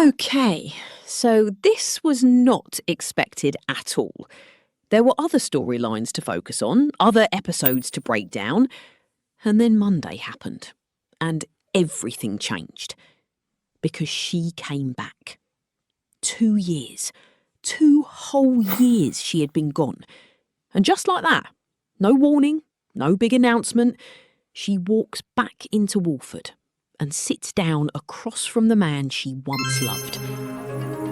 Okay, so this was not expected at all. There were other storylines to focus on, other episodes to break down, and then Monday happened, and everything changed. Because she came back. 2 years. 2 whole years she had been gone. And just like that, no warning, no big announcement, she walks back into Walford and sits down across from the man she once loved.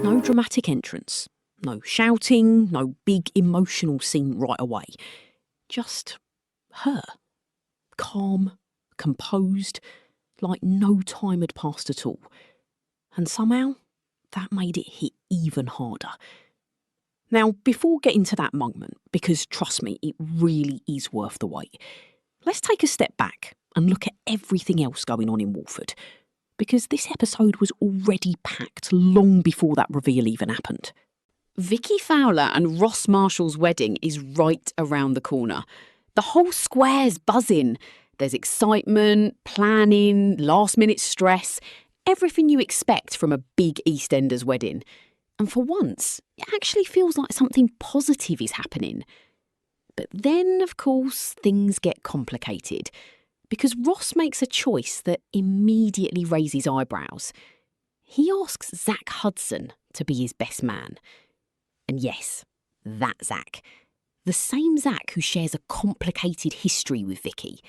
No dramatic entrance, no shouting, no big emotional scene right away. Just her. Calm, composed, like no time had passed at all. And somehow, that made it hit even harder. Now, before getting to that moment, because trust me, it really is worth the wait, let's take a step back and look at everything else going on in Walford. Because this episode was already packed long before that reveal even happened. Vicki Fowler and Ross Marshall's wedding is right around the corner. The whole square's buzzing. There's excitement, planning, last-minute stress, everything you expect from a big EastEnders wedding. And for once, it actually feels like something positive is happening. But then, of course, things get complicated. Because Ross makes a choice that immediately raises eyebrows. He asks Zack Hudson to be his best man. And yes, that Zack. The same Zack who shares a complicated history with Vicki.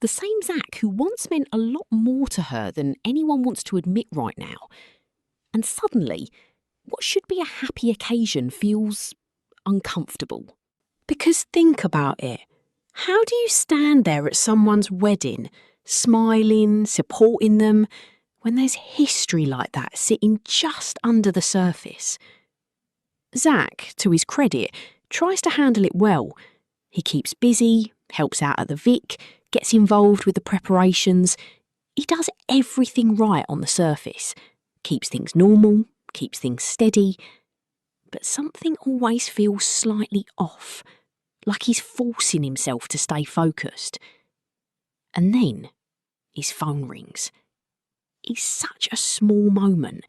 The same Zack who once meant a lot more to her than anyone wants to admit right now. And suddenly, what should be a happy occasion feels uncomfortable. Because think about it. How do you stand there at someone's wedding, smiling, supporting them, when there's history like that sitting just under the surface? Zack, to his credit, tries to handle it well. He keeps busy, helps out at the Vic, gets involved with the preparations. He does everything right on the surface. Keeps things normal, keeps things steady. But something always feels slightly off. Like he's forcing himself to stay focused. And then his phone rings. It's such a small moment,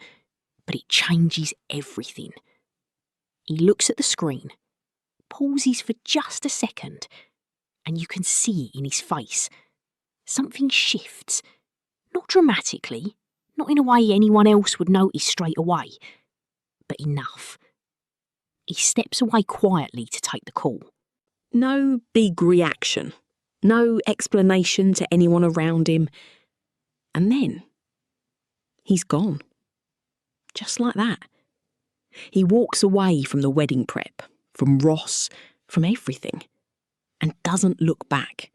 but it changes everything. He looks at the screen, pauses for just a second, and you can see it in his face. Something shifts. Not dramatically, not in a way anyone else would notice straight away, but enough. He steps away quietly to take the call. No big reaction, no explanation to anyone around him. And then, he's gone. Just like that. He walks away from the wedding prep, from Ross, from everything, and doesn't look back.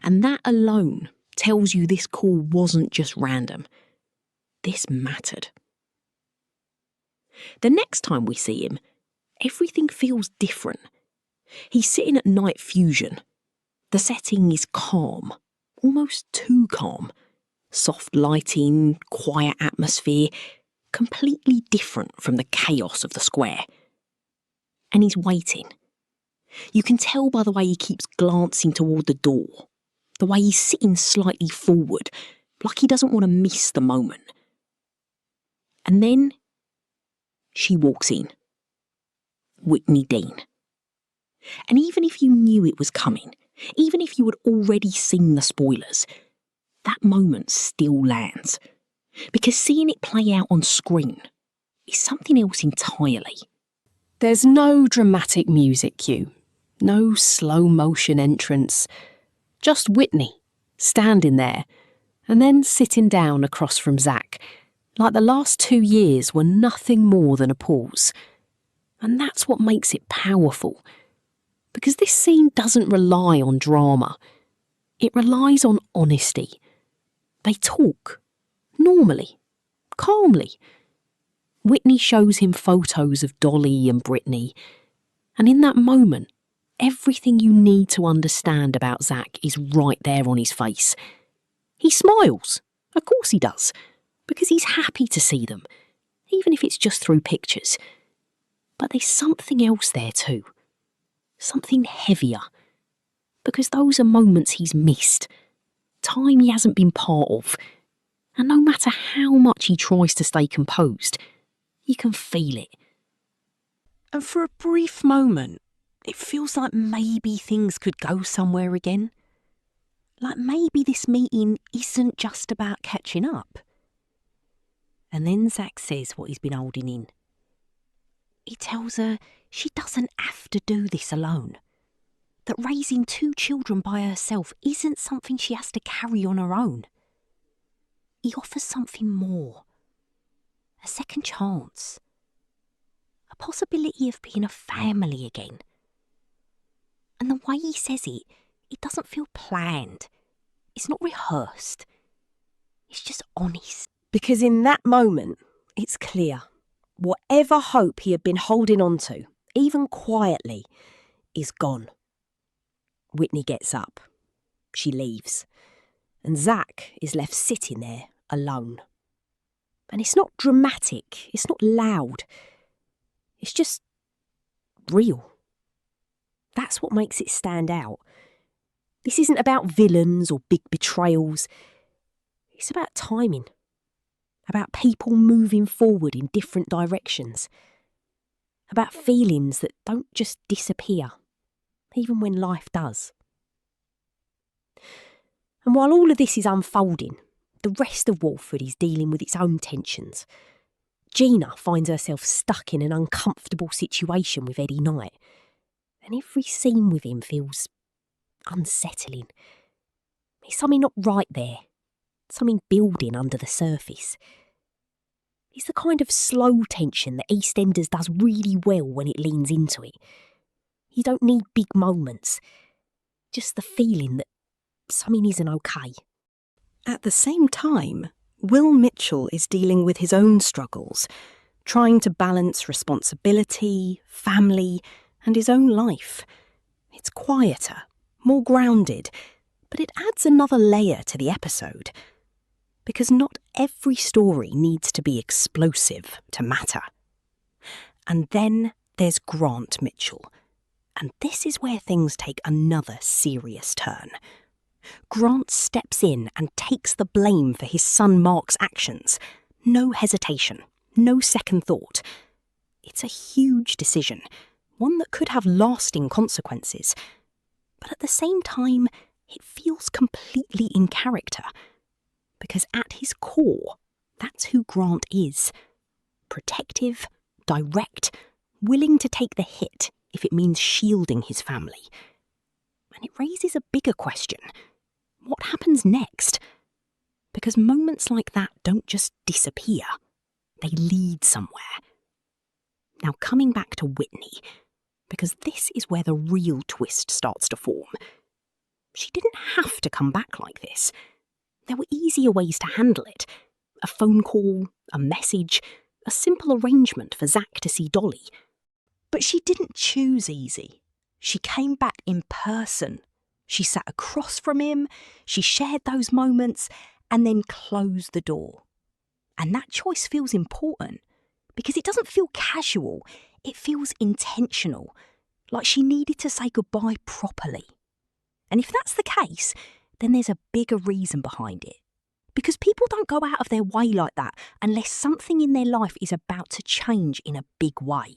And that alone tells you this call wasn't just random. This mattered. The next time we see him, everything feels different. He's sitting at Night Fusion. The setting is calm, almost too calm. Soft lighting, quiet atmosphere, completely different from the chaos of the square. And he's waiting. You can tell by the way he keeps glancing toward the door, the way he's sitting slightly forward, like he doesn't want to miss the moment. And then she walks in. Whitney Dean. And even if you knew it was coming, even if you had already seen the spoilers, that moment still lands. Because seeing it play out on screen is something else entirely. There's no dramatic music cue, no slow motion entrance, just Whitney standing there and then sitting down across from Zack, like the last 2 years were nothing more than a pause. And that's what makes it powerful. Because this scene doesn't rely on drama. It relies on honesty. They talk. Normally. Calmly. Whitney shows him photos of Dolly and Brittany. And in that moment, everything you need to understand about Zack is right there on his face. He smiles. Of course he does. Because he's happy to see them. Even if it's just through pictures. But there's something else there too. Something heavier. Because those are moments he's missed. Time he hasn't been part of. And no matter how much he tries to stay composed, you can feel it. And for a brief moment, it feels like maybe things could go somewhere again. Like maybe this meeting isn't just about catching up. And then Zack says what he's been holding in. He tells her she doesn't have to do this alone. That raising 2 children by herself isn't something she has to carry on her own. He offers something more. A second chance. A possibility of being a family again. And the way he says it doesn't feel planned. It's not rehearsed. It's just honest. Because in that moment, it's clear. Whatever hope he had been holding on to, even quietly, is gone. Whitney gets up. She leaves. And Zack is left sitting there alone. And it's not dramatic. It's not loud. It's just real. That's what makes it stand out. This isn't about villains or big betrayals. It's about timing. About people moving forward in different directions. About feelings that don't just disappear, even when life does. And while all of this is unfolding, the rest of Walford is dealing with its own tensions. Gina finds herself stuck in an uncomfortable situation with Eddie Knight, and every scene with him feels unsettling. There's something not right there, something building under the surface. It's the kind of slow tension that EastEnders does really well when it leans into it. You don't need big moments, just the feeling that something isn't okay. At the same time, Will Mitchell is dealing with his own struggles, trying to balance responsibility, family, and his own life. It's quieter, more grounded, but it adds another layer to the episode. Because not every story needs to be explosive to matter. And then there's Grant Mitchell. And this is where things take another serious turn. Grant steps in and takes the blame for his son Mark's actions. No hesitation, no second thought. It's a huge decision, one that could have lasting consequences. But at the same time, it feels completely in character. Because at his core, that's who Grant is. Protective, direct, willing to take the hit if it means shielding his family. And it raises a bigger question. What happens next? Because moments like that don't just disappear. They lead somewhere. Now coming back to Whitney, because this is where the real twist starts to form. She didn't have to come back like this. There were easier ways to handle it. A phone call, a message, a simple arrangement for Zack to see Dolly. But she didn't choose easy. She came back in person. She sat across from him, she shared those moments, and then closed the door. And that choice feels important, because it doesn't feel casual, it feels intentional, like she needed to say goodbye properly. And if that's the case, then there's a bigger reason behind it. Because people don't go out of their way like that unless something in their life is about to change in a big way.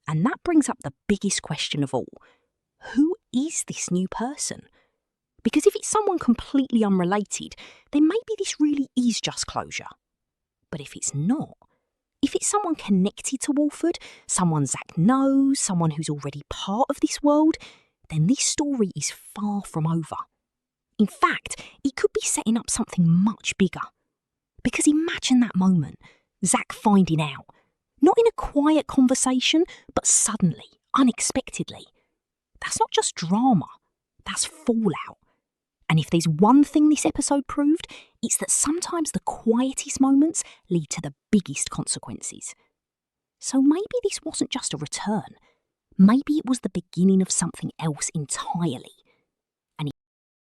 And that brings up the biggest question of all. Who is this new person? Because if it's someone completely unrelated, then maybe this really is just closure. But if it's not, if it's someone connected to Walford, someone Zack knows, someone who's already part of this world, then this story is far from over. In fact, it could be setting up something much bigger. Because imagine that moment, Zack finding out. Not in a quiet conversation, but suddenly, unexpectedly. That's not just drama, that's fallout. And if there's one thing this episode proved, it's that sometimes the quietest moments lead to the biggest consequences. So maybe this wasn't just a return. Maybe it was the beginning of something else entirely.